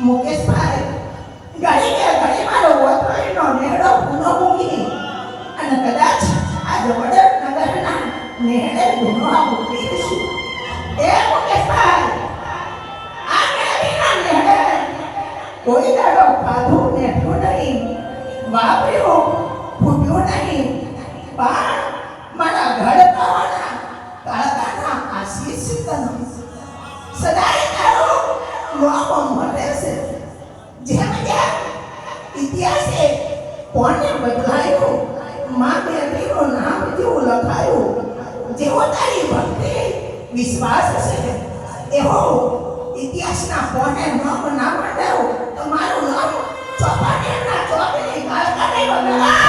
મુકેશભાઈ ઘડી મારો વતોયનો નેહડો ગુનો મૂકી અને કદાચ આ વડનગરના નેહડે ગુનો મૂકી દઈશું. એ મુકેશભાઈ આ કેરીના નેહડે કોઈ દાડો ખાધું નેઠું નહીં, વાપર્યું ફૂટ્યું નહીં, પણ મારા ઘડકાવાના કાળકાના આશીષ તનો સદાય તારો નામ મળે છે. જેમ જેમ ઇતિહાસે કોને બદલાયું, મા બેટીનું નામ જેવું લખાયું, જેવો તારી ભક્તિ વિશ્વાસ છે એવો ઇતિહાસના કોને નામ ના મંડાવું તો મારું નામ ચોપાટીના ચોકની કાળકાની વગેરા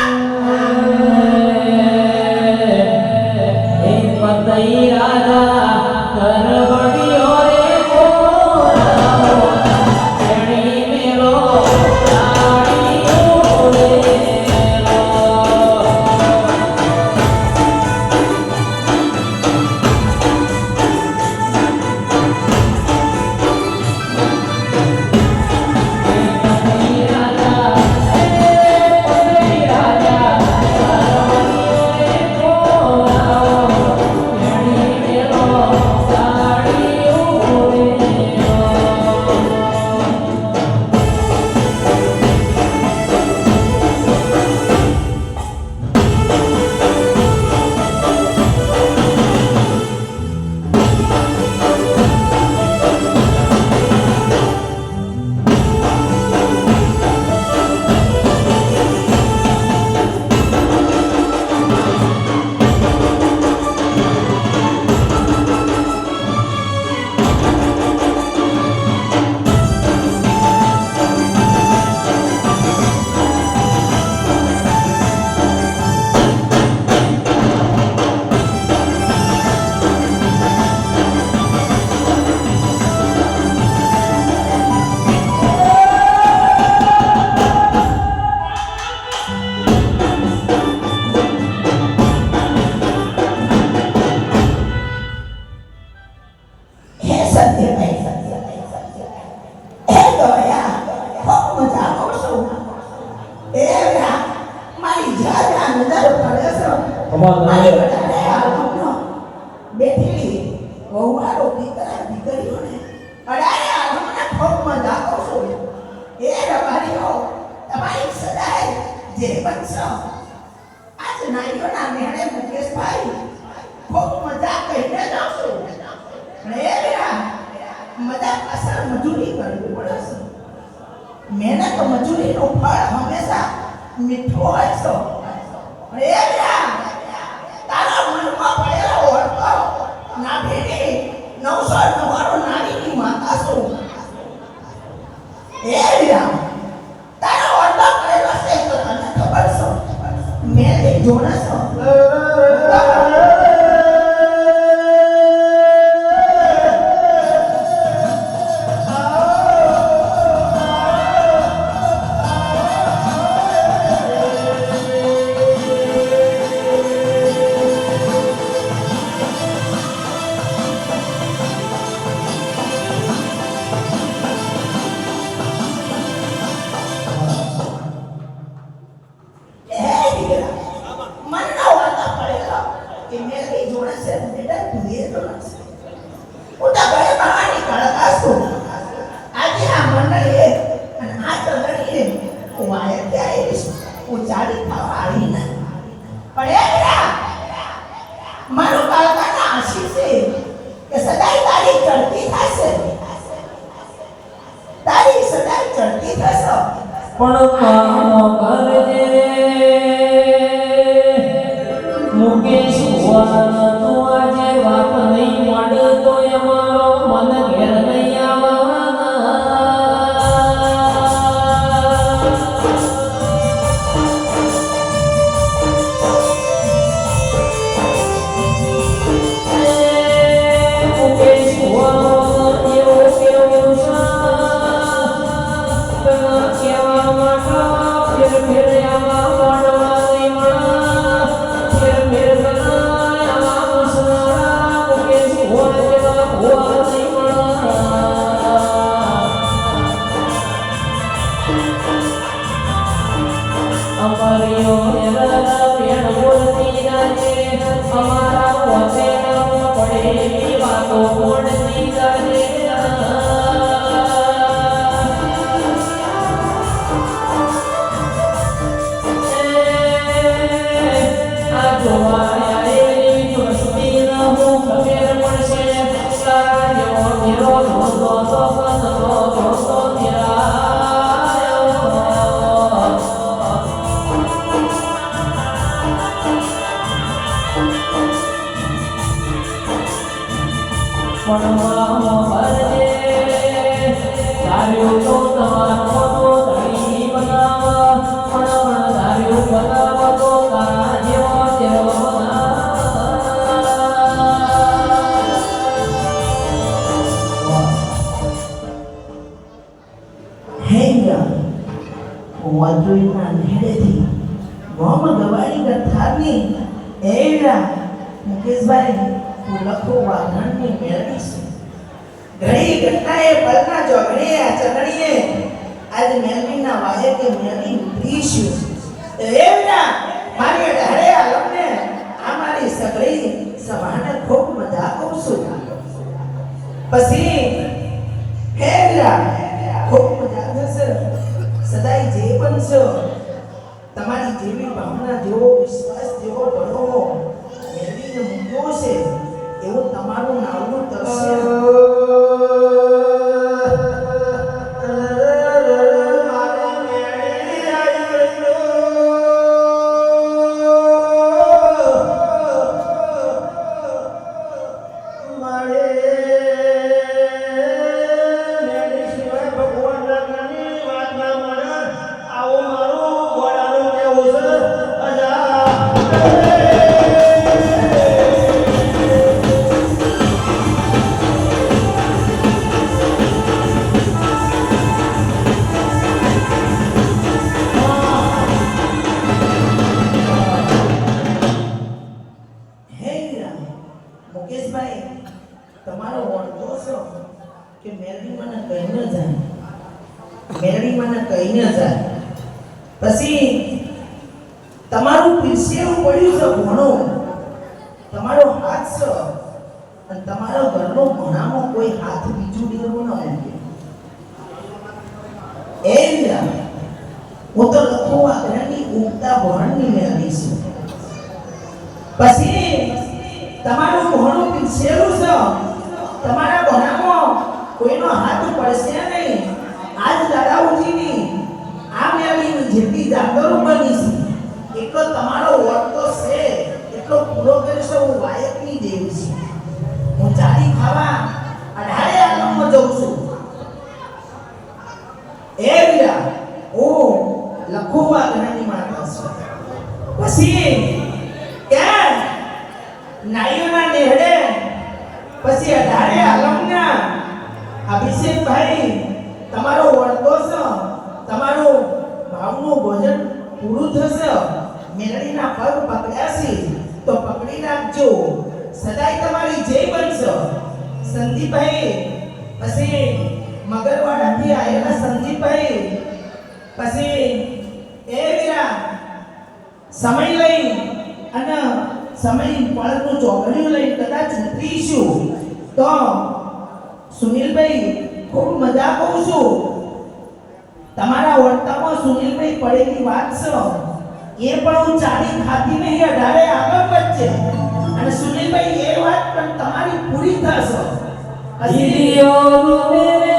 એ પતઈ રાજા કરવડિયો રે કોરાવો એણી મેલો રાણીઓ રે મહેનત મજૂરીનું ફળ હંમેશા મીઠું હોય છે. તારા મનમાં પડેલો ઓળખો ના ભેટી 999 નારીની માતા છું. તારો ઓળખો પડેલો છે તો તને ખબર છે મેં જોડે છે. મુકેશ તો આજે વાત નહીં મળે તો અમારો મન ઘેર નહીં મુકેશ એવો કે અમારા વચનમાં પડેલી વાતો કોણથી કરે? આ જોવા આવેલી વસ્તીને હું ખબર પડશે. તારા જેવો મેરો ધોતો તો બનતો ધોતો નિરાયો. ભણવામાં ભરજે, ધાર્યું તો તમારો તો ધણી બનાવ, પણ ધાર્યું બનાવ તો તારા જેવો તેરો બનાવ. હેંગા વાદળના નેડેથી મોહમ્મદ ગવાઈ ગથાની એડા મુકેશભાઈ લખો વાઘણની મેળવી છે. ઘણી ઘટનાએ પલના ચોગડીએ આ ચગડીએ આજ મેલવીના વાહે કે મેલવી ઉતરીશું. તો એડા મારી ઢાળે આ લમને આ મારી સગડી સભાને ખૂબ મજા કહું છું. પછી હેડા ખૂબ મજા થશે. સદાય જે બનશો તમારી જેવી ભાવના જેવો વિશ્વાસ જેવો બળવો મેળવીને મૂક્યો છે એવું તમારું નાવનું તરશે. મુકેશભાઈ તમારો ઓળખો છો કે મેલડી મને કહીને જાય, મેલડી મને કહીને જાય. પછી તમારું પીછેવું પડ્યું છે ભણો, તમારો હાથ છે અને તમારો ઘરનો ભણામાં કોઈ હાથ બીજું દેવું ન મૂકે. એ હું તો લખો આગ્રહની ઉગતા ભણની મેળવી છું. પછી તમારું ભણું પીછેલું છે, તમારા ભણામાં કોઈનો હાથ પડશે નહીં. આજ દાદાઓજીની આ મેળવીની જેટલી જાગરો બની છે એટલો તમારો વર્તો છે એટલો પૂરો કરશો. હું વાયકની દેવી છું. હું ચાલી ખાવા અઢારે આલમમાં જઉં છું. એ વીરા હું લખુવા ઘણાની માતા છું. પછી ક્યાં નાઈઓના નેહડે પછી અઢારે આલમના અભિષેકભાઈ તમારો વર્તો છે, તમારું ભાવનું ભોજન પૂરું થશે. મેલડીના પગ પકડ્યા છે તો પકડી રાખજો. સદાય તમારી જય બનશે. સંદીપભાઈ પછી મગરવાડાથી આવેલા સંદીપભાઈ પછી એ વીરા સમય લઈ અને સમય પળનું ચોગડિયું લઈ કદાચ ઉતરીશું તો સુનિલભાઈ ખૂબ મજા કહું છું. તમારા વર્તામાં સુનિલભાઈ પડેલી વાત છે એ પણ હું ચાલી ખાતી નહીં અઢારે આગળ વચ્ચે અને સુનિલભાઈ એ વાત પણ તમારી પૂરી થશે. અહિયો મેરે